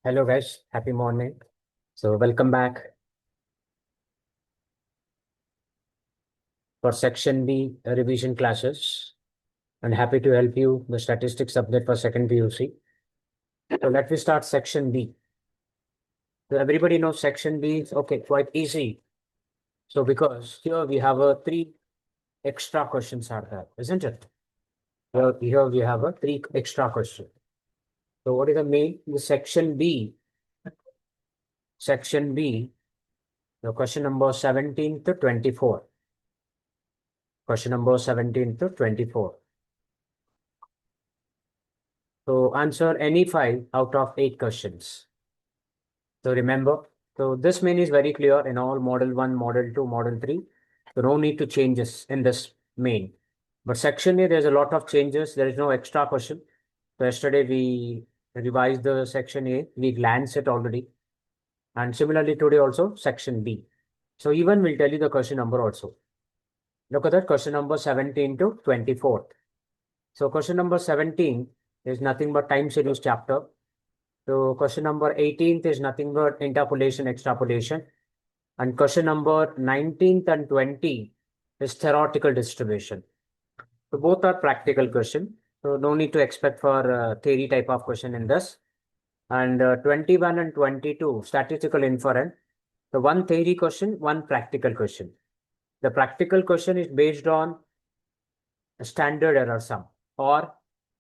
Hello guys, happy morning. So welcome back for section B revision classes and happy to help you the statistics update for second PUC. So let me start section B. So everybody knows section B is okay, quite easy. So because here we have a three extra questions are there, isn't it? Here we have a three extra question. So what is the main? The section B, the question number 17 to 24. Question number 17 to 24. So answer any 5 out of 8 questions. So remember, so this main is very clear in all model 1, model 2, model 3. So no need to changes in this main. But section A, there's a lot of changes. There is no extra question. So yesterday we revised the section A. We glanced it already. And similarly today also section B. So even we'll tell you the question number also. Look at that question number 17 to 24. So question number 17 is nothing but time series chapter. So question number 18th is nothing but interpolation, extrapolation. And question number 19th and 20 is theoretical distribution. So both are practical question. So no need to expect for theory type of question in this. And 21 and 22, statistical inference. The one theory question, one practical question. The practical question is based on standard error sum or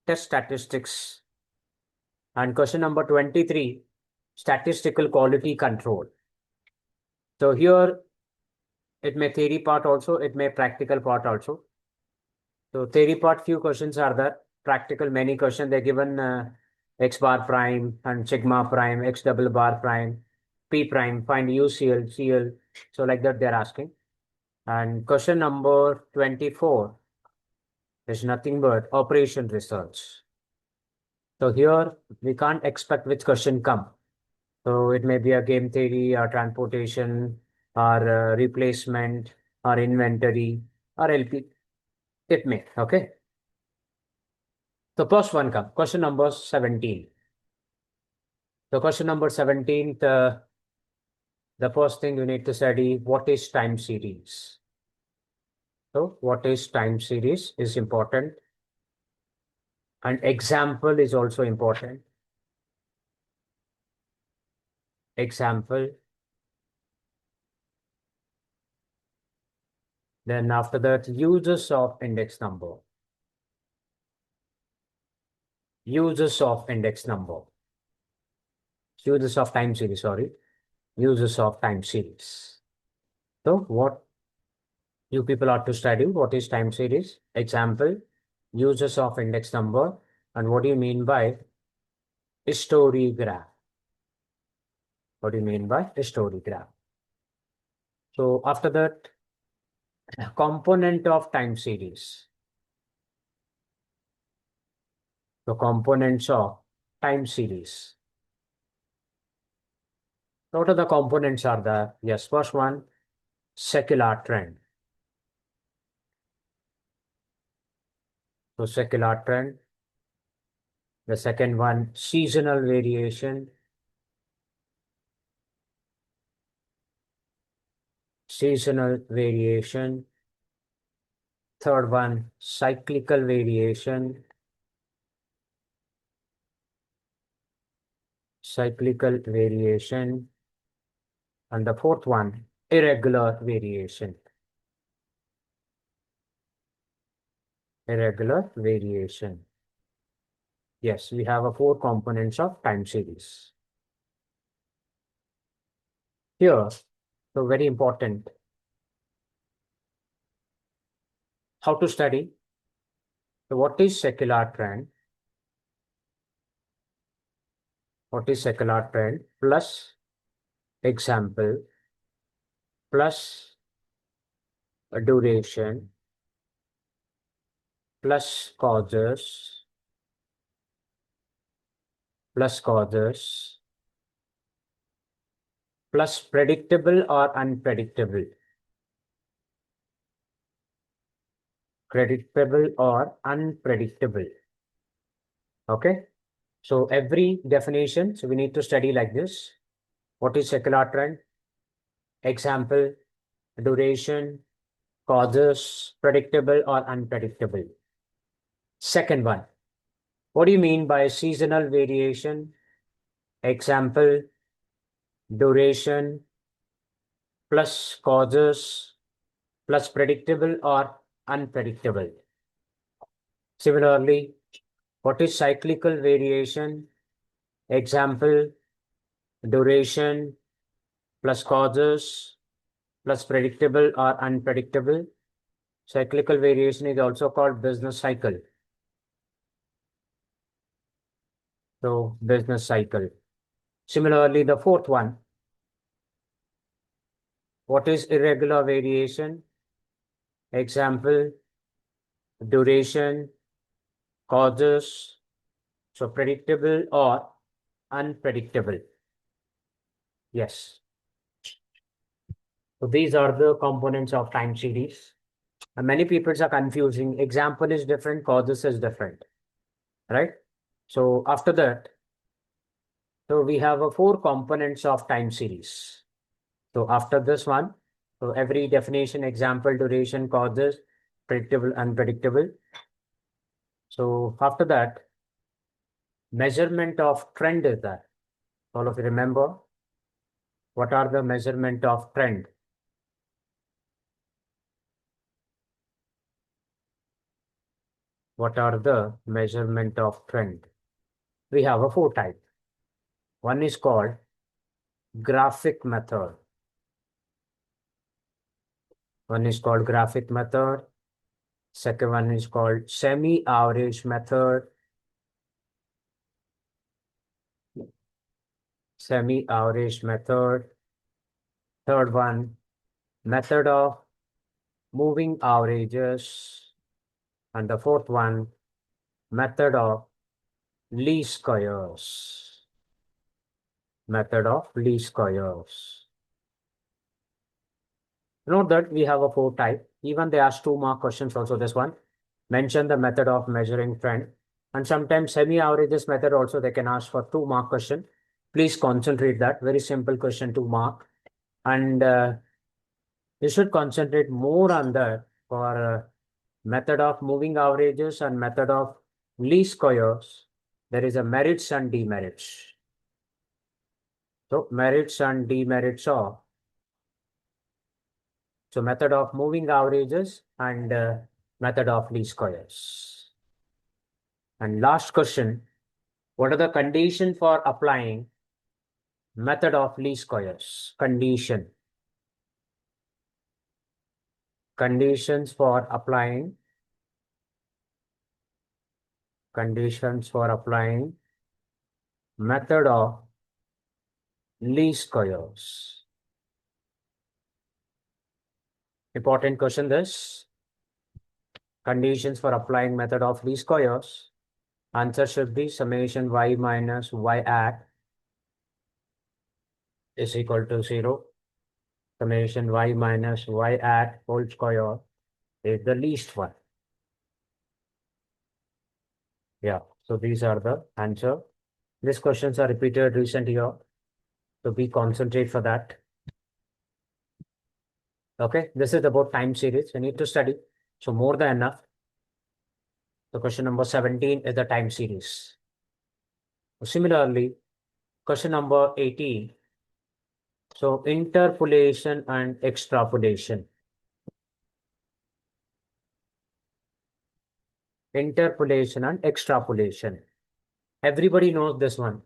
test statistics. And question number 23, statistical quality control. So here it may theory part also, it may practical part also. So theory part, few questions are there. Practical, many questions. They're given x bar prime and sigma prime, x double bar prime, p prime, find UCL, CL. So like that they're asking. And question number 24 is nothing but operation research. So here we can't expect which question come. So it may be a game theory or transportation or replacement or inventory or LP. It may, okay. So first one come, question number 17. So question number 17, the first thing you need to study, what is time series? So what is time series is important. And example is also important. Example. Then after that, uses of index number. Uses of index number. Uses of time series, sorry. Uses of time series. So what you people are to study, what is time series? Example, uses of index number, and what do you mean by histograph? What do you mean by histograph? So after that, component of time series. The components of time series. What are the components are there? Yes, first one, secular trend. So secular trend. The second one, seasonal variation. Seasonal variation. Third one, cyclical variation. Cyclical variation. And the fourth one, irregular variation. Irregular variation. Yes, we have a 4 components of time series. Here, so very important. How to study? So what is secular trend? What is secular trend? Plus example, plus a duration, plus causes, plus predictable or unpredictable. Predictable or unpredictable. Okay. So every definition, so we need to study like this. What is secular trend? Example, duration, causes, predictable or unpredictable. Second one, what do you mean by seasonal variation? Example, duration plus causes plus predictable or unpredictable. Similarly, what is cyclical variation? Example, duration plus causes plus predictable or unpredictable. Cyclical variation is also called business cycle. So business cycle. Similarly, the fourth one, what is irregular variation? Example, duration, causes, so predictable or unpredictable. Yes. So these are the components of time series. And many people are confusing. Example is different, causes is different, right? So after that, so we have a 4 components of time series. So after this one, so every definition, example, duration, causes, predictable, unpredictable. So after that, measurement of trend is that. All of you remember what are the measurement of trend? What are the measurement of trend? We have a 4 type. One is called graphic method. One is called graphic method. Second one is called semi-average method. Semi-average method. Third one, method of moving averages. And the fourth one, method of least squares. Method of least squares. Note that we have a 4 type. Even they ask 2 mark questions also this one. Mention the method of measuring trend. And sometimes semi-averages method also they can ask for 2 mark question. Please concentrate that. Very simple question, 2 mark. And you should concentrate more on that for method of moving averages and method of least squares. There is a merits and demerits. So merits and demerits are so method of moving averages and method of least squares. And last question, what are the conditions for applying method of least squares? Conditions for applying method of least squares. Important question this. Conditions for applying method of least squares. Answer should be summation y minus y at is equal to 0. Summation y minus y at whole square is the least one. Yeah, so these are the answer. These questions are repeated recent here. So be concentrate for that. Okay, this is about time series. We need to study. So more than enough. So question number 17 is the time series. Similarly, question number 18. So interpolation and extrapolation. Interpolation and extrapolation. Everybody knows this one.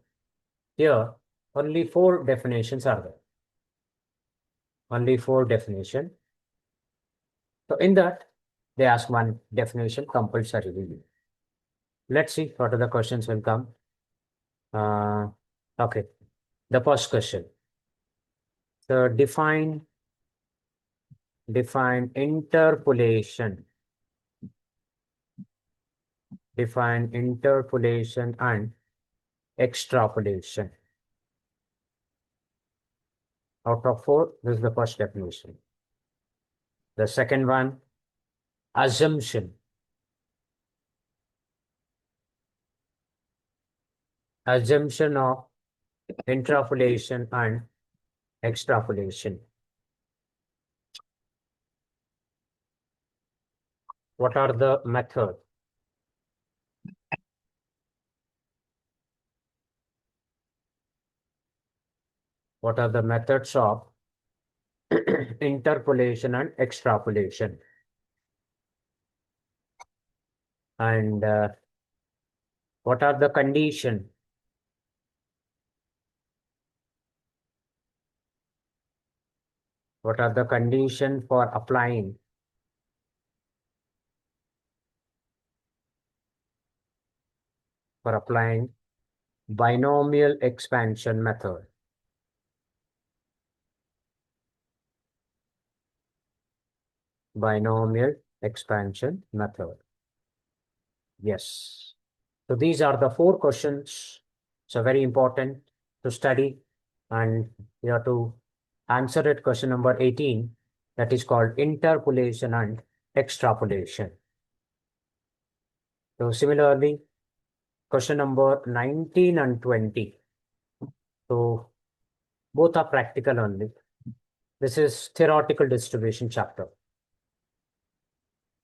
Here, only 4 definitions are there. Only 4 definition. So in that, they ask one definition compulsorily. Let's see what are the questions will come. Okay, the first question. So define interpolation. Define interpolation and extrapolation. Out of 4, this is the first definition. The second one, assumption. assumption of interpolation and extrapolation. What are the methods? What are the methods of interpolation and extrapolation? And what are the conditions? What are the conditions for applying binomial expansion method? Binomial expansion method. Yes. So these are the 4 questions. So very important to study, and you have to answer it. Question number 18, that is called interpolation and extrapolation. So similarly, question number 19 and 20. So both are practical only. This is theoretical distribution chapter.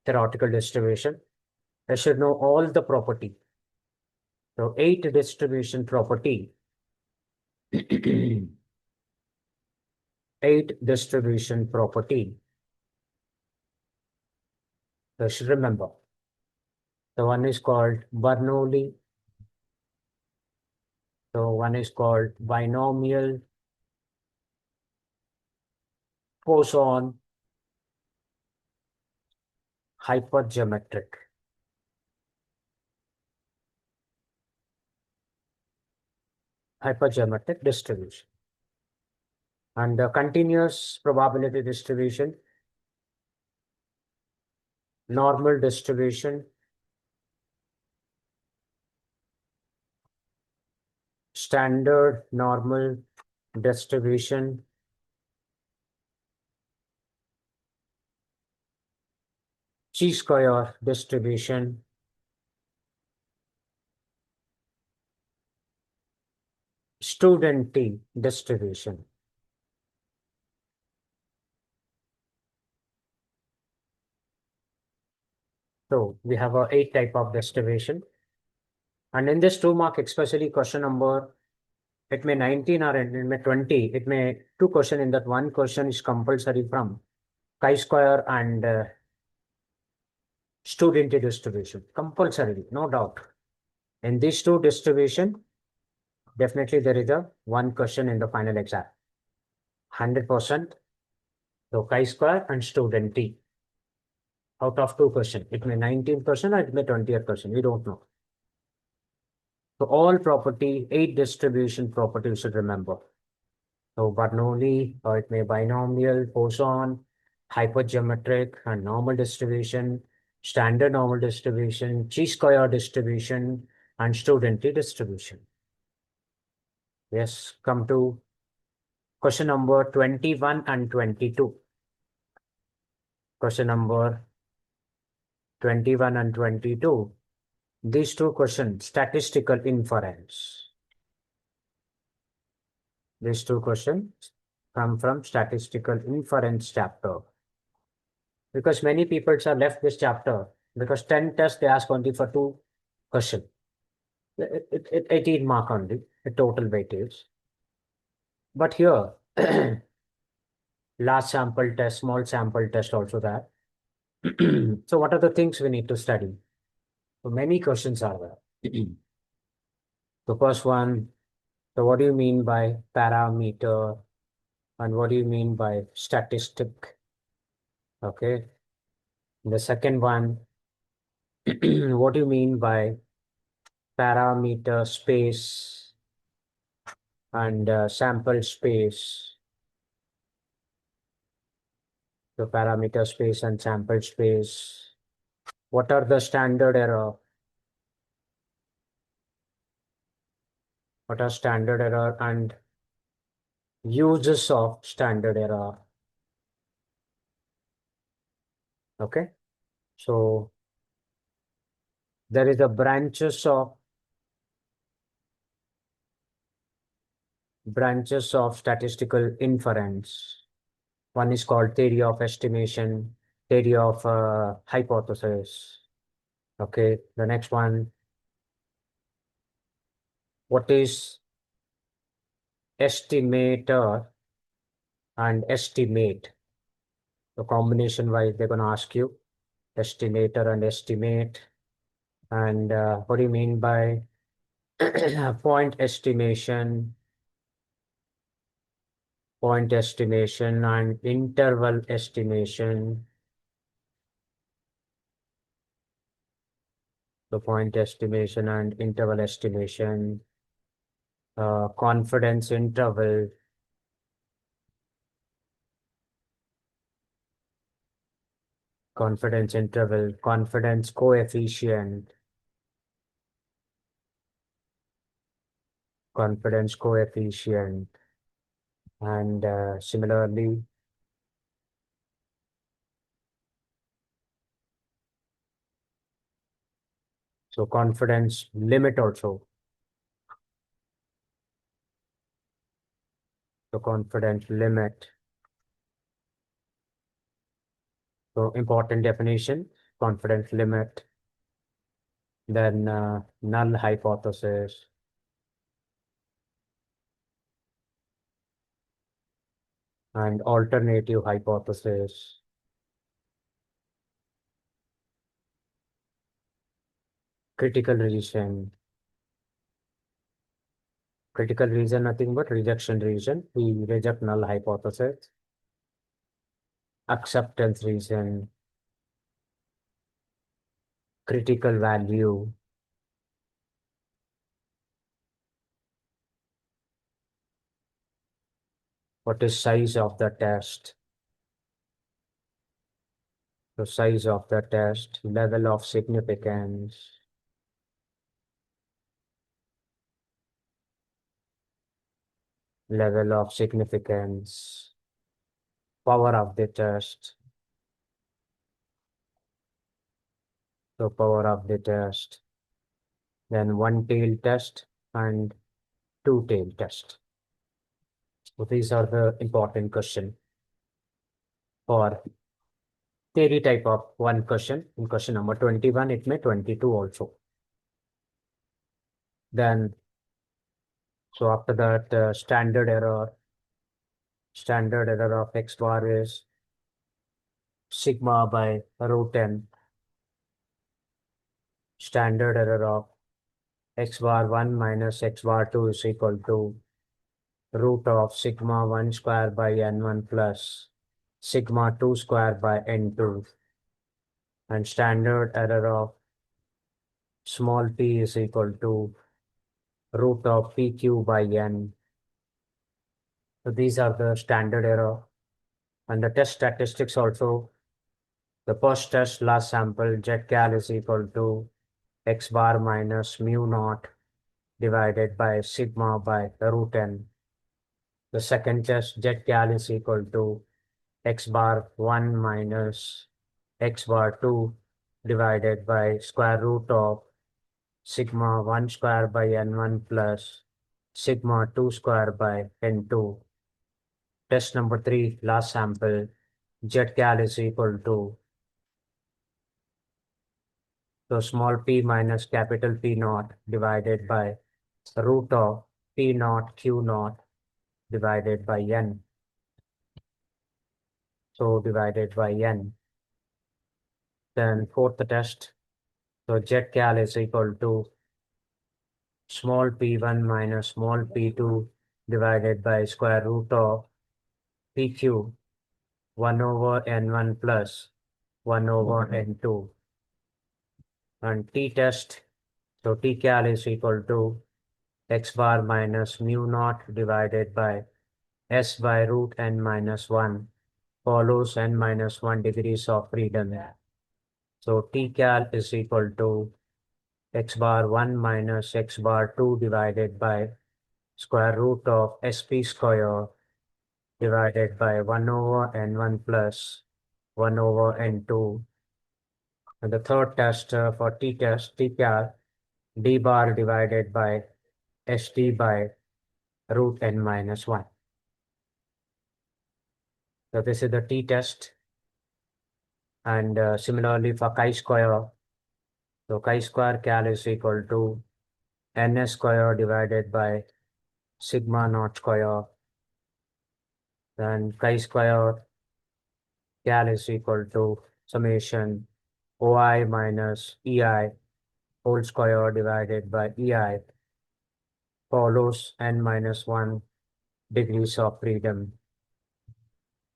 Theoretical distribution. I should know all the property. So 8 distribution property. 8 distribution property. So you should remember. The one is called Bernoulli. So one is called binomial, Poisson, hypergeometric. Hypergeometric distribution. And the continuous probability distribution, normal distribution, standard normal distribution, chi-square distribution, student T distribution. So we have a 8 type of distribution. And in this 2 mark, especially question number, it may 19 or it may 20, it may 2 question. In that 1 question is compulsory from chi-square and student T distribution. Compulsory, no doubt. In these 2 distribution, definitely there is a 1 question in the final exam. 100%. So chi-square and student T. Out of 2 question, it may 19% or it may 20%. We don't know. So all property, 8 distribution property you should remember. So Bernoulli, or it may binomial, Poisson, hypergeometric and normal distribution, standard normal distribution, chi-square distribution, and student T distribution. Yes, come to question number 21 and 22. Question number 21 and 22. These 2 questions, statistical inference. These 2 questions come from statistical inference chapter. Because many people have left this chapter because 10 tests they ask only for 2 questions. 18 mark only, the total weightage. But here, large sample test, small sample test also there. So what are the things we need to study? So many questions are there. The first one, so what do you mean by parameter and what do you mean by statistic? Okay. The second one, what do you mean by parameter space and sample space? The parameter space and sample space. What are the standard error? What are standard error and uses of standard error? Okay. So there is a branches of branches of statistical inference. One is called theory of estimation, theory of hypothesis. Okay, the next one, what is estimator and estimate? So combination wise, they're going to ask you estimator and estimate. And what do you mean by point estimation, and interval estimation? So point estimation and interval estimation, confidence interval, confidence coefficient, confidence coefficient, and similarly, so confidence limit also. So confidence limit. So important definition, confidence limit, then null hypothesis, and alternative hypothesis, critical reason. Critical reason, nothing but rejection reason. We reject null hypothesis. Acceptance reason, critical value, what is size of the test? The size of the test, level of significance, level of significance, power of the test. So power of the test, then one-tail test and two-tail test. So these are the important question for theory type of one question. In question number 21, it may 22 also. Then, so after that, standard error of x bar is sigma by root n. Standard error of x bar 1 minus x bar 2 is equal to root of sigma 1 square by n1 plus sigma 2 square by n2. And standard error of small p is equal to root of pq by n. So these are the standard error. And the test statistics also, the post test last sample cal is equal to x bar minus mu naught divided by sigma by root n. The second test cal is equal to x bar 1 minus x bar 2 divided by square root of sigma 1 square by n1 plus sigma 2 square by n2. Test number 3, last sample, cal is equal to, so small p minus capital P naught divided by root of P naught Q naught divided by n. So divided by n. Then fourth test, so cal is equal to small p1 minus small p2 divided by square root of pq 1 over n1 plus 1 over n2. And t-test, so t-cal is equal to x bar minus mu naught divided by s by root n minus 1 follows n minus 1 degrees of freedom. So t-cal is equal to x bar 1 minus x bar 2 divided by square root of sp square divided by 1 over n1 plus 1 over n2. And the third test for t-test, t-cal, d bar divided by st by root n minus 1. So this is the t-test. And similarly for chi-square, so chi-square cal is equal to ns square divided by sigma naught square. Then chi-square cal is equal to summation oi minus ei whole square divided by ei follows n minus 1 degrees of freedom.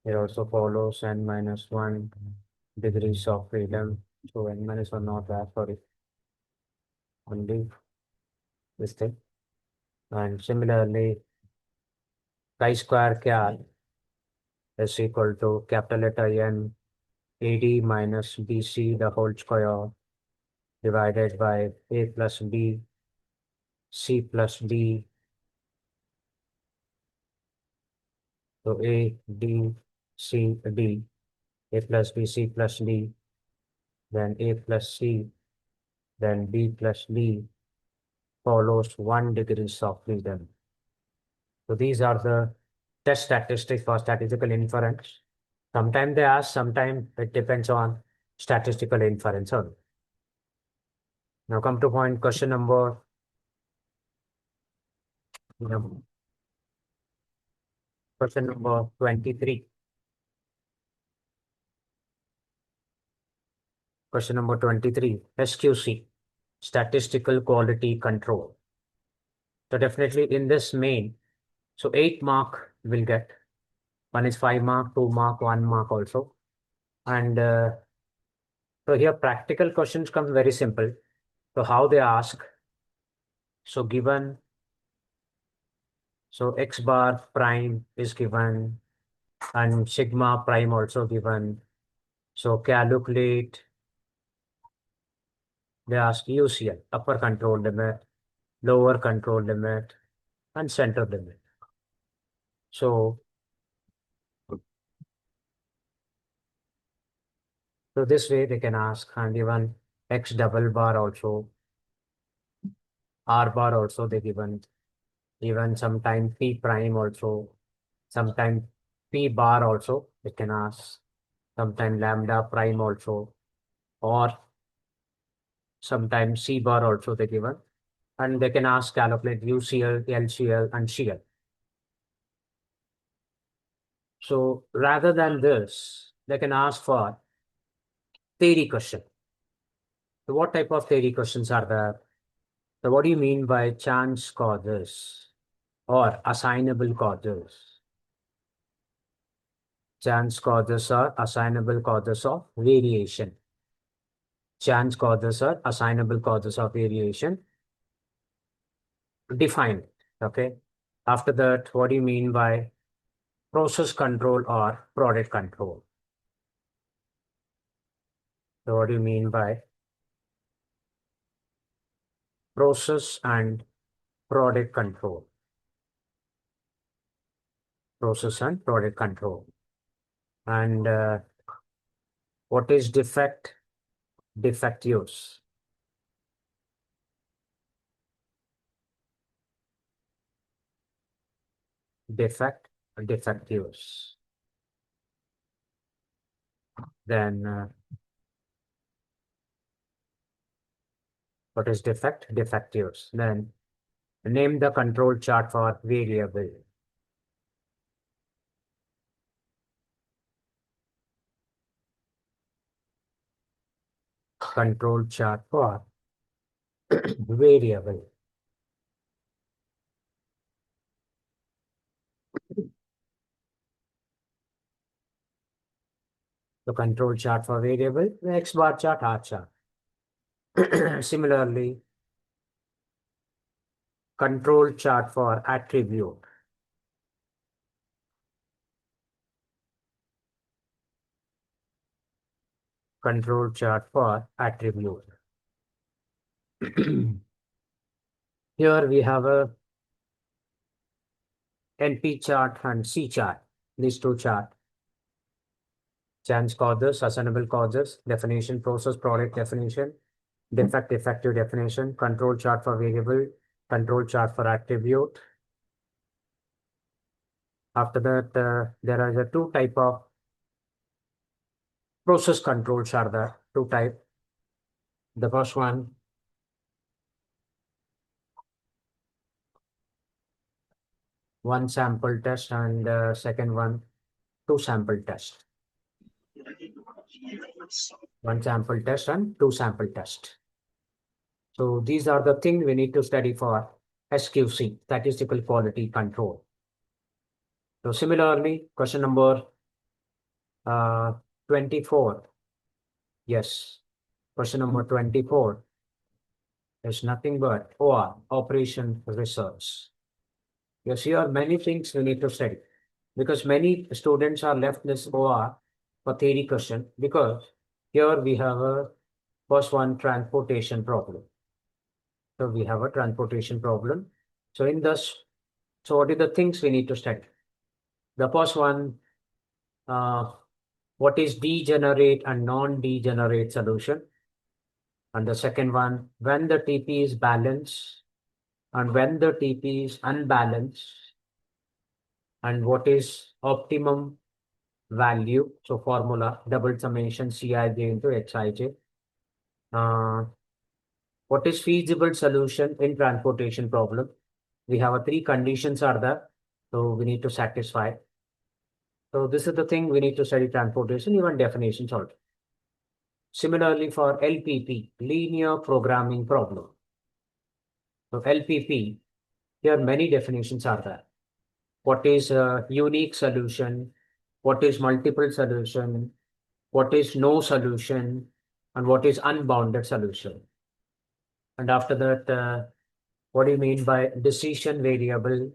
It also follows n minus 1 degrees of freedom. So n minus 1 not that, sorry. Only this thing. And similarly, chi-square cal is equal to capital letter N AD minus BC the whole square divided by A plus B, C plus D. So A, D, C, D, A plus B, C plus D, then A plus C, then B plus D follows 1 degrees of freedom. So these are the test statistics for statistical inference. Sometimes they ask, sometimes it depends on statistical inference only. Now come to point question number, question number 23. Question number 23, SQC, statistical quality control. So definitely in this main, so 8 mark will get. One is 5 mark, 2 mark, 1 mark also. And so here practical questions come very simple. So how they ask, so given, so x bar prime is given and sigma prime also given. So calculate, they ask UCL, upper control limit, lower control limit, and center limit. So this way they can ask, and even x double bar also, r bar also they given, even sometime p prime also, sometime p bar also they can ask, sometime lambda prime also, or sometime c bar also they given, and they can ask calculate UCL, LCL, and CL. So rather than this, they can ask for theory question. So what type of theory questions are there? So what do you mean by chance causes or assignable causes? Chance causes are assignable causes of variation. Chance causes are assignable causes of variation. Define it. Okay. After that, what do you mean by process control or product control? So what do you mean by process and product control? Process and product control. And what is defect? Defect use. Defect, defect use. Then what is defect? Defect use. Then name the control chart for variable. Control chart for variable. The control chart for variable, the X bar chart, R chart. Similarly, control chart for attribute. Control chart for attribute. Here we have a NP chart and C chart, these two charts. Chance causes, assignable causes, definition, process, product definition, defect, effective definition, control chart for variable, control chart for attribute. After that, there are the two type of process controls are there, two type. The first one sample test, and second one, two sample test. One sample test and two sample test. So these are the things we need to study for SQC, statistical quality control. So similarly, question number 24. Yes, question number 24 is nothing but OR, Operation Research. Yes, here are many things we need to study because many students are left this OR for theory question because here we have a first one transportation problem. So we have a transportation problem. So in this, so what are the things we need to study? The first one, what is degenerate and non-degenerate solution? And the second one, when the TP is balanced and when the TP is unbalanced, and what is optimum value? So formula, double summation Cij into Xij. What is feasible solution in transportation problem? We have a three conditions are there, so we need to satisfy. So this is the thing we need to study transportation, even definitions also. Similarly for LPP, linear programming problem. So LPP, here many definitions are there. What is a unique solution? What is multiple solution? What is no solution? And what is unbounded solution? And after that, what do you mean by decision variable?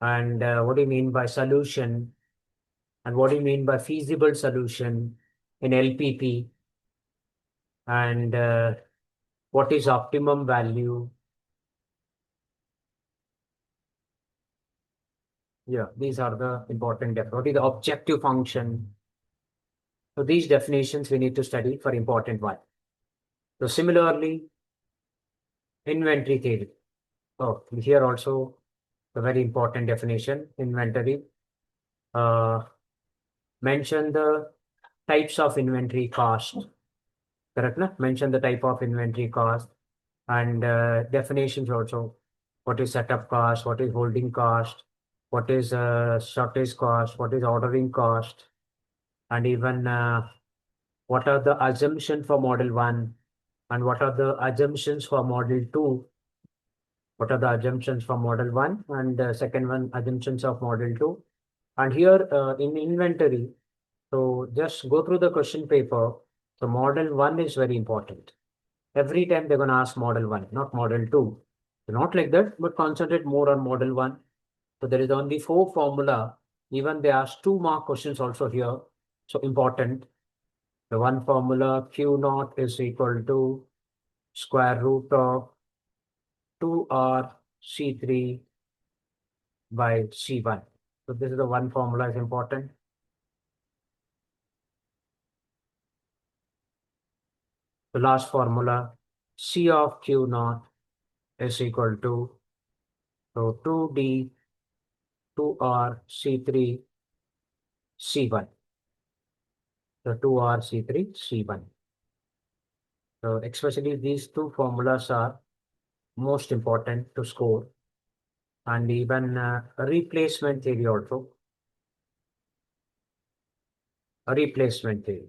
And what do you mean by solution? And what do you mean by feasible solution in LPP? And what is optimum value? Yeah, these are the important definitions. What is the objective function? So these definitions we need to study for important one. So similarly, inventory theory. Oh, here also a very important definition, inventory. Mention the types of inventory cost. Correct? Na? Mention the type of inventory cost and definitions also. What is setup cost? What is holding cost? What is shortage cost? What is ordering cost? And even what are the assumptions for model 1 and what are the assumptions for model 2? What are the assumptions for model 1 and second one, assumptions of model 2? And here in inventory, so just go through the question paper. So model 1 is very important. Every time they're going to ask model 1, not model 2. So not like that, but concentrate more on model 1. So there is only 4 formula. Even they ask 2 mark questions also here. So important. The one formula Q naught is equal to square root of 2R C3 by C1. So this is the one formula is important. The last formula C of Q naught is equal to so 2D 2R C3 C1. So 2R C3 C1. So especially these two formulas are most important to score, and even a replacement theory also. A replacement theory.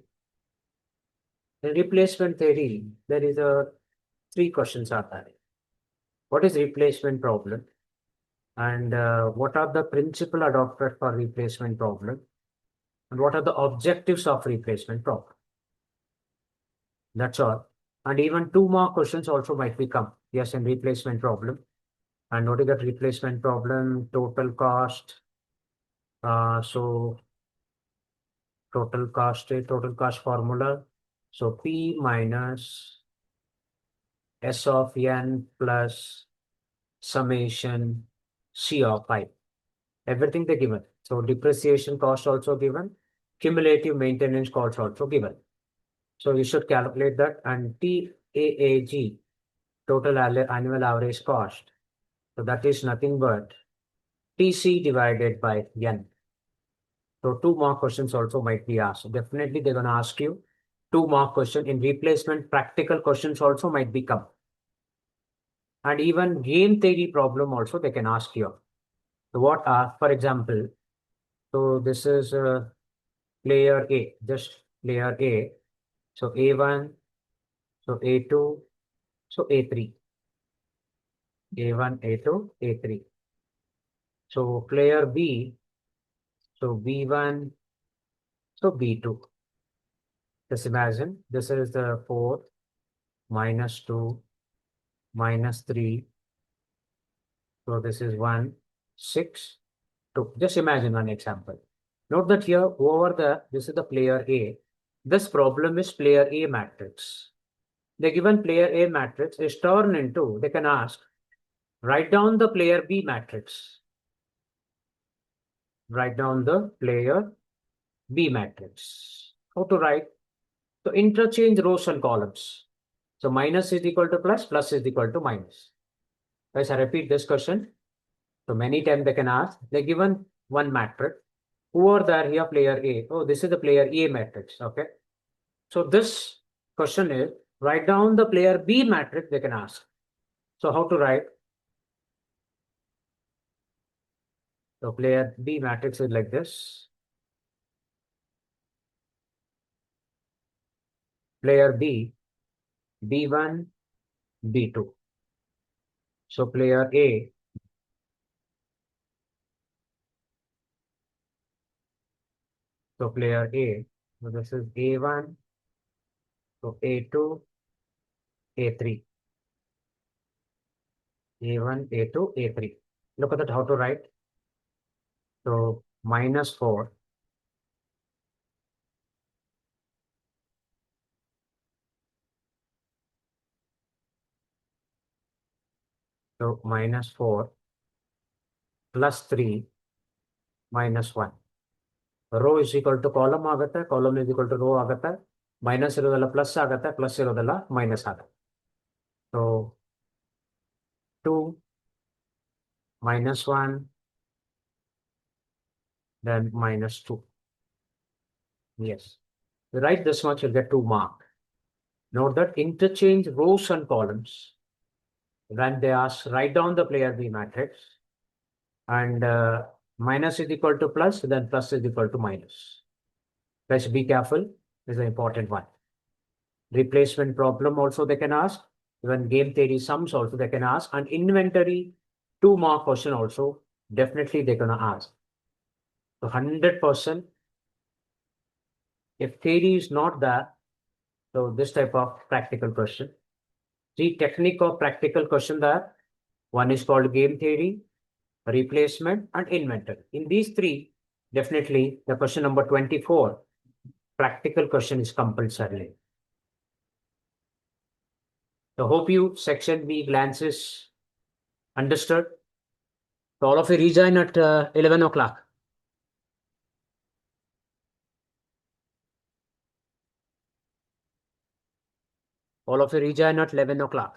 In replacement theory, there is a 3 questions are there. What is replacement problem? And what are the principle adopted for replacement problem? And what are the objectives of replacement problem? That's all. And even 2 more questions also might become. Yes, in replacement problem. And what is that replacement problem? Total cost. So total cost formula. So P minus S of n plus summation C of I. Everything they given. So depreciation cost also given. Cumulative maintenance cost also given. So you should calculate that, and TAAG, total annual average cost. So that is nothing but TC divided by N. So 2 mark questions also might be asked. Definitely they're going to ask you 2 mark question. In replacement, practical questions also might become. And even game theory problem also they can ask you. So what are, for example, so this is player A, just player A. So A1, so A2, so A3. A1, A2, A3. So player B, so B1, so B2. Just imagine this is the 4, -2, -3. So this is 1, 6, 2. Just imagine one example. Note that here over this is the player A. This problem is player A matrix. The given player A matrix is turned into, they can ask, write down the player B matrix. Write down the player B matrix. How to write? So interchange rows and columns. So minus is equal to plus, plus is equal to minus. Guys, I repeat this question. So many times they can ask, they're given one matrix. Who are there here? Player A. Oh, this is the player A matrix. Okay. So this question is, write down the player B matrix they can ask. So how to write? So player B matrix is like this. Player B, B1, B2. So player A, so player A, so this is A1, so A2, A3. A1, A2, A3. Look at that, how to write. So -4, so -4 +3 -1. Row is equal to column ಆಗುತ್ತೆ, column is equal to row ಆಗುತ್ತೆ, minus ಇರೋದೆಲ್ಲ plus ಆಗುತ್ತೆ, plus ಇರೋದೆಲ್ಲ minus ಆಗುತ್ತೆ. So 2 -1 then -2. Yes, you write this much, you'll get 2 mark. Note that interchange rows and columns. When they ask, write down the player B matrix, and minus is equal to plus, then plus is equal to minus. Let's be careful, this is an important one. Replacement problem also they can ask. Even game theory sums also they can ask. And inventory 2 mark question also definitely they're going to ask. So 100%, if theory is not there, so this type of practical question. Three technique of practical question there. One is called game theory, replacement, and inventory. In these three, definitely the question number 24, practical question is compulsory. So hope you section B glances understood. So all of you rejoin at 11 o'clock. All of you rejoin at 11 o'clock.